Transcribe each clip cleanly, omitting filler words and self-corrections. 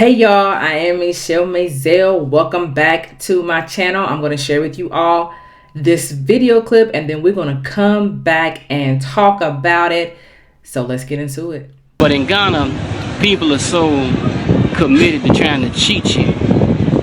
Hey y'all, I am Mazelleغ. Welcome back to my channel. I'm going to share with you all this video clip and then we're going to come back and talk about it. So let's get into it. But in Ghana, people are so committed to trying to cheat you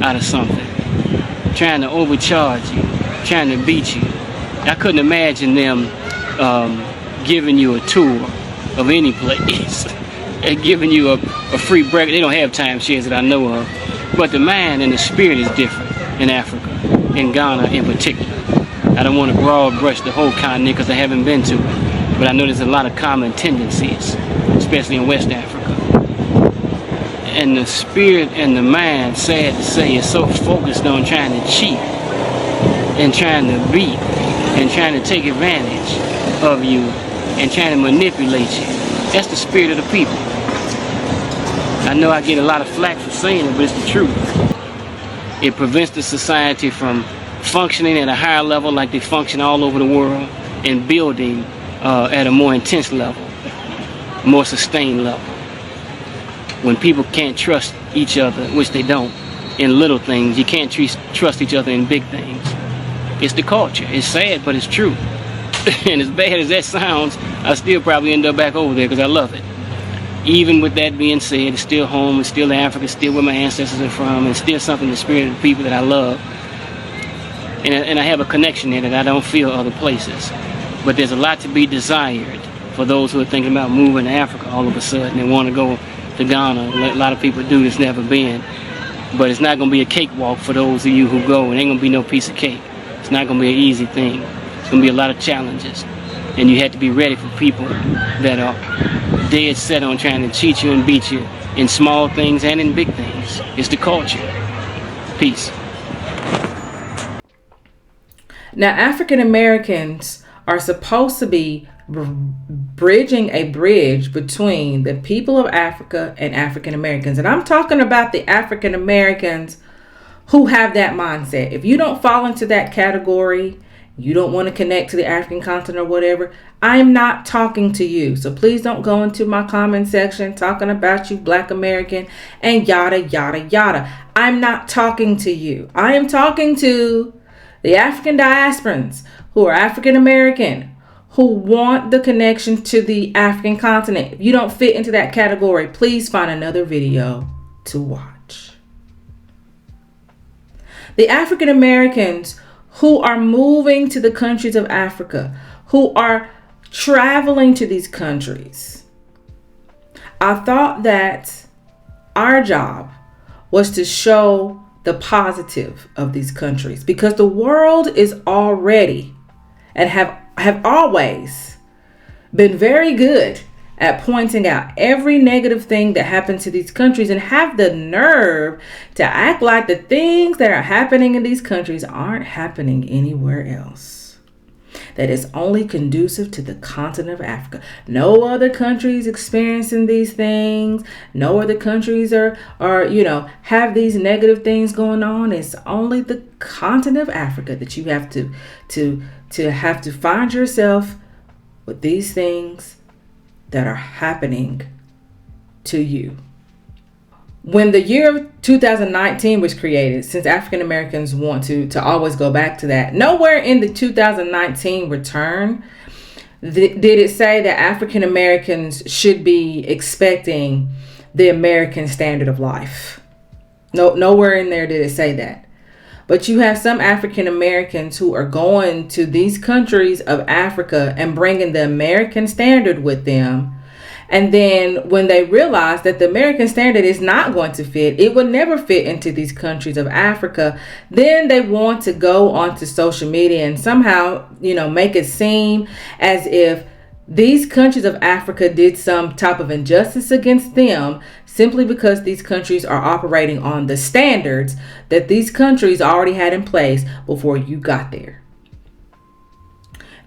out of something, trying to overcharge you, trying to beat you. I couldn't imagine them giving you a tour of any place and giving you a free break. They don't have timeshares that I know of, but the mind and the spirit is different in Africa, in Ghana in particular. I don't want to broad brush the whole continent because I haven't been to it, but I know there's a lot of common tendencies, especially in West Africa. And the spirit and the mind, sad to say, is so focused on trying to cheat and trying to beat and trying to take advantage of you and trying to manipulate you. That's the spirit of the people. I know I get a lot of flack for saying it, but it's the truth. It prevents the society from functioning at a higher level like they function all over the world and building at a more intense level, more sustained level. When people can't trust each other, which they don't, in little things, you can't trust each other in big things. It's the culture. It's sad, but it's true. And as bad as that sounds, I still probably end up back over there because I love it. Even with that being said, it's still home, it's still Africa, it's still where my ancestors are from, and it's still something, the spirit of the people that I love. And I have a connection there that I don't feel other places. But there's a lot to be desired for those who are thinking about moving to Africa all of a sudden and want to go to Ghana. A lot of people do that's never been. But it's not going to be a cakewalk for those of you who go. It ain't going to be no piece of cake. It's not going to be an easy thing. It's going to be a lot of challenges. And you have to be ready for people that are dead set on trying to cheat you and beat you in small things and in big things. It's the culture. Peace. Now, African Americans are supposed to be bridging a bridge between the people of Africa and African Americans. And I'm talking about the African Americans who have that mindset. If you don't fall into that category, you don't want to connect to the African continent or whatever, I am not talking to you. So please don't go into my comment section talking about you, Black American, and yada, yada, yada. I'm not talking to you. I am talking to the African diasporans who are African American, who want the connection to the African continent. If you don't fit into that category, please find another video to watch. The African Americans who are moving to the countries of Africa, who are traveling to these countries. I thought that our job was to show the positive of these countries, because the world is already and have always been very good at pointing out every negative thing that happens to these countries and have the nerve to act like the things that are happening in these countries aren't happening anywhere else. That is only conducive to the continent of Africa. No other countries experiencing these things. No other countries are have these negative things going on. It's only the continent of Africa that you have to find yourself with these things that are happening to you. When the year of 2019 was created, since African Americans want to always go back to that, nowhere in the 2019 return did it say that African Americans should be expecting the American standard of life. Nowhere in there did it say that. But you have some African Americans who are going to these countries of Africa and bringing the American standard with them. And then when they realize that the American standard is not going to fit, it will never fit into these countries of Africa, then they want to go onto social media and somehow, make it seem as if these countries of Africa did some type of injustice against them simply because these countries are operating on the standards that these countries already had in place before you got there.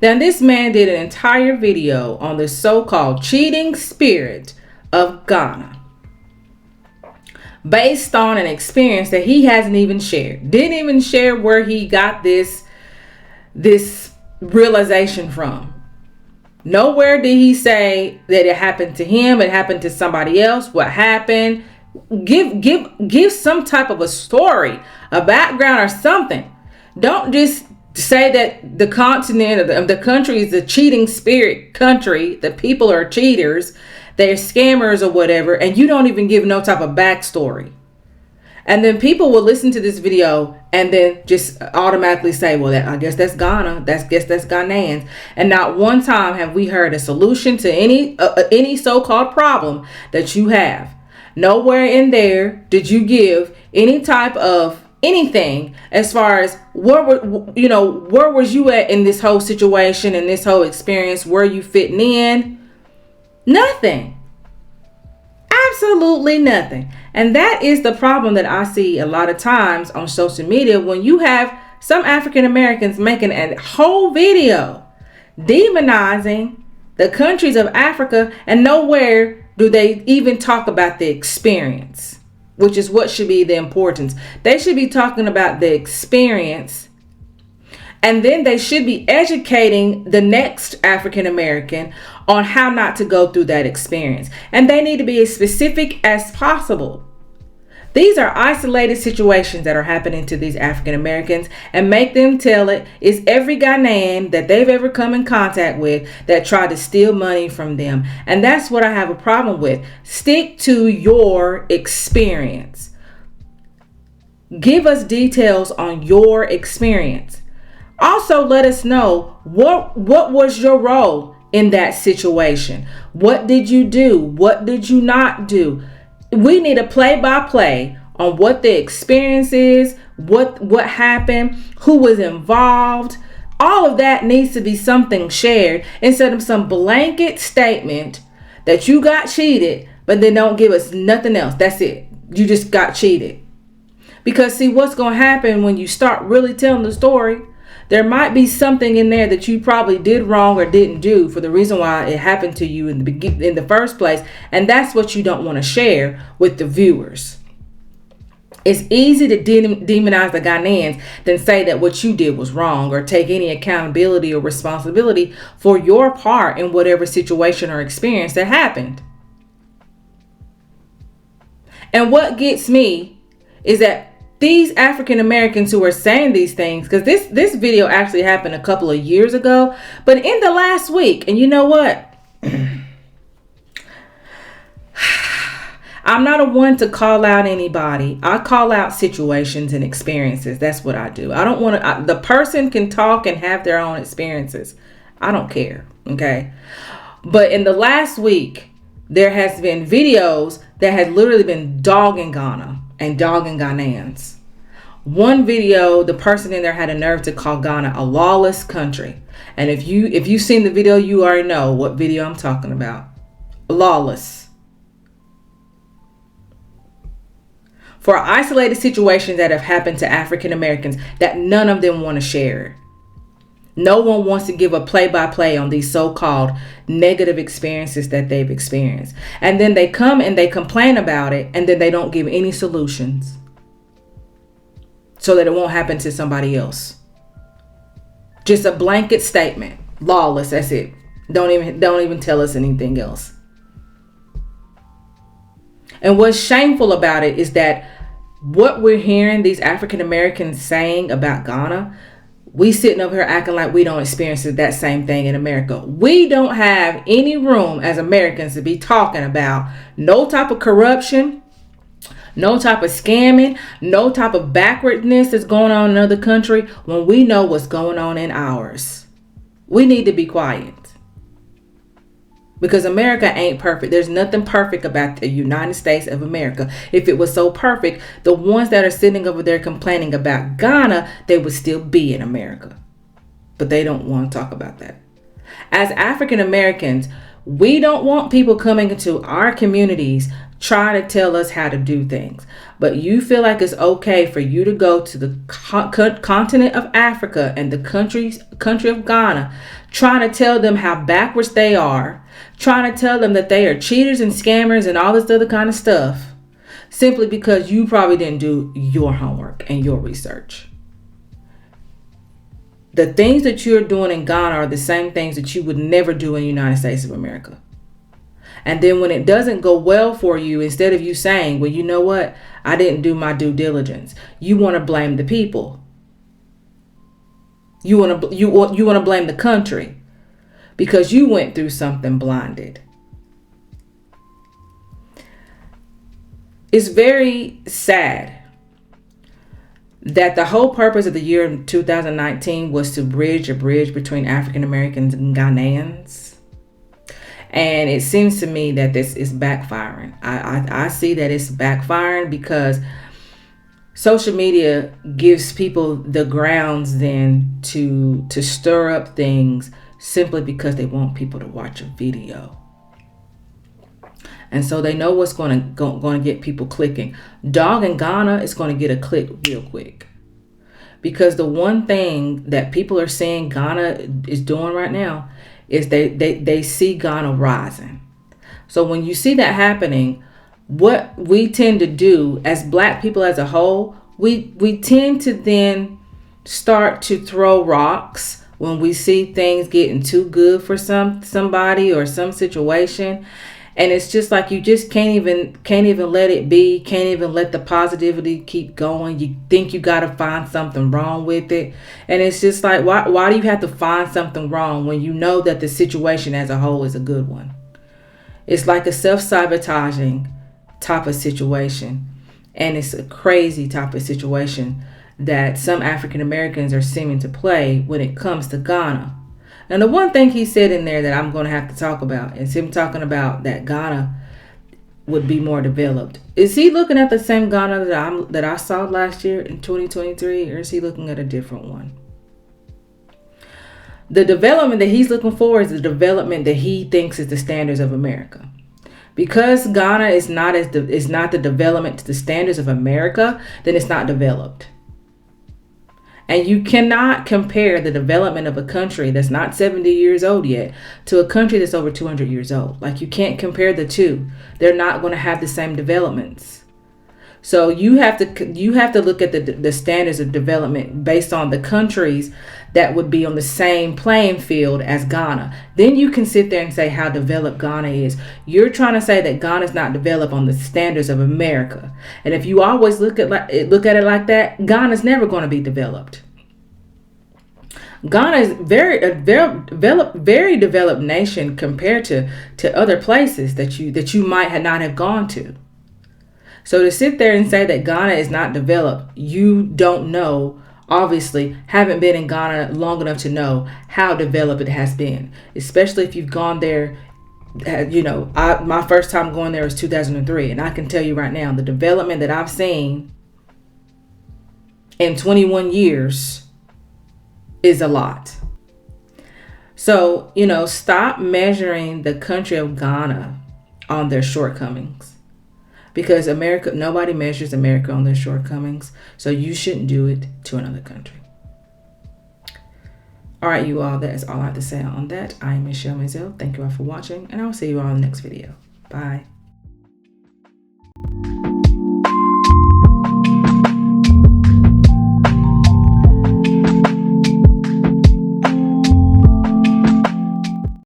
Now, this man did an entire video on the so-called cheating spirit of Ghana based on an experience that he hasn't even shared. Didn't even share where he got this realization from. Nowhere did he say that it happened to him, it happened to somebody else. What happened? Give some type of a story, a background, or something. Don't just say that the continent of the country is a cheating spirit country. The people are cheaters, they're scammers or whatever, and you don't even give no type of backstory. And then people will listen to this video and then just automatically say, well, I guess that's Ghana. That's Ghanaians. And not one time have we heard a solution to any so-called problem that you have. Nowhere in there did you give any type of anything as far as where was you at in this whole situation, in this whole experience? Were you fitting in? Nothing. Absolutely nothing. And that is the problem that I see a lot of times on social media, when you have some African Americans making a whole video demonizing the countries of Africa, and nowhere do they even talk about the experience, which is what should be the importance. They should be talking about the experience, and then they should be educating the next African American on how not to go through that experience. And they need to be as specific as possible. These are isolated situations that are happening to these African Americans, and make them tell it. It's every Ghanaian that they've ever come in contact with that tried to steal money from them. And that's what I have a problem with. Stick to your experience. Give us details on your experience. Also, let us know what was your role in that situation. What did you do? What did you not do? We need a play-by-play on what the experience is, what happened, who was involved. All of that needs to be something shared, instead of some blanket statement that you got cheated, but then don't give us nothing else. That's it. You just got cheated. Because see, what's going to happen when you start really telling the story, there might be something in there that you probably did wrong or didn't do for the reason why it happened to you in the first place. And that's what you don't want to share with the viewers. It's easy to demonize the Ghanaians than say that what you did was wrong, or take any accountability or responsibility for your part in whatever situation or experience that happened. And what gets me is that these African Americans who are saying these things, because this video actually happened a couple of years ago, but in the last week, and you know what? I'm not a one to call out anybody. I call out situations and experiences. That's what I do. I don't want to, the person can talk and have their own experiences. I don't care. Okay. But in the last week, there has been videos that has literally been dogging Ghana and dogging Ghanaians. One video, the person in there had a nerve to call Ghana a lawless country. And if you've seen the video, you already know what video I'm talking about. Lawless. For isolated situations that have happened to African Americans that none of them want to share. No one wants to give a play-by-play on these so-called negative experiences that they've experienced. And then they come and they complain about it, and then they don't give any solutions so that it won't happen to somebody else. Just a blanket statement. Lawless, that's it. Don't even tell us anything else. And what's shameful about it is that what we're hearing these African Americans saying about Ghana, we sitting over here acting like we don't experience that same thing in America. We don't have any room as Americans to be talking about no type of corruption, no type of scamming, no type of backwardness that's going on in another country when we know what's going on in ours. We need to be quiet. Because America ain't perfect. There's nothing perfect about the United States of America. If it was so perfect, the ones that are sitting over there complaining about Ghana, they would still be in America. But they don't want to talk about that. As African Americans, we don't want people coming into our communities trying to tell us how to do things. But you feel like it's okay for you to go to the continent of Africa and the country of Ghana, trying to tell them how backwards they are, trying to tell them that they are cheaters and scammers and all this other kind of stuff, simply because you probably didn't do your homework and your research. The things that you're doing in Ghana are the same things that you would never do in the United States of America. And then when it doesn't go well for you, instead of you saying, well, you know what, I didn't do my due diligence, you want to blame the people. You want to blame the country because you went through something blinded. It's very sad that the whole purpose of the year 2019 was to bridge a bridge between African Americans and Ghanaians. And it seems to me that this is backfiring. I see that it's backfiring because social media gives people the grounds then to stir up things simply because they want people to watch a video. And so they know what's going to get people clicking. Dog in Ghana is going to get a click real quick. Because the one thing that people are saying Ghana is doing right now is they see Ghana rising. So when you see that happening, what we tend to do as Black people as a whole, we tend to then start to throw rocks when we see things getting too good for somebody or some situation. And it's just like you just can't even let it be, can't even let the positivity keep going. You think you got to find something wrong with it. And it's just like, why do you have to find something wrong when you know that the situation as a whole is a good one? It's like a self-sabotaging type of situation. And it's a crazy type of situation that some African Americans are seeming to play when it comes to Ghana. And the one thing he said in there that I'm going to have to talk about is him talking about that Ghana would be more developed. Is he looking at the same Ghana that I saw last year in 2023, or is he looking at a different one? The development that he's looking for is the development that he thinks is the standards of America. Because Ghana is not the development to the standards of America, then it's not developed. And you cannot compare the development of a country that's not 70 years old yet to a country that's over 200 years old. Like, you can't compare the two. They're not going to have the same developments. So you have to look at the standards of development based on the countries that would be on the same playing field as Ghana. Then you can sit there and say how developed Ghana is. You're trying to say that Ghana is not developed on the standards of America. And if you always look at it like that, Ghana's never going to be developed. Ghana is very developed nation compared to other places that you might not have gone to. So to sit there and say that Ghana is not developed, you don't know, obviously, haven't been in Ghana long enough to know how developed it has been, especially if you've gone there. My first time going there was 2003, and I can tell you right now, the development that I've seen in 21 years is a lot. So, stop measuring the country of Ghana on their shortcomings. Because nobody measures America on their shortcomings. So you shouldn't do it to another country. All right, you all, that is all I have to say on that. I am Mazelleğ. Thank you all for watching, and I'll see you all in the next video. Bye.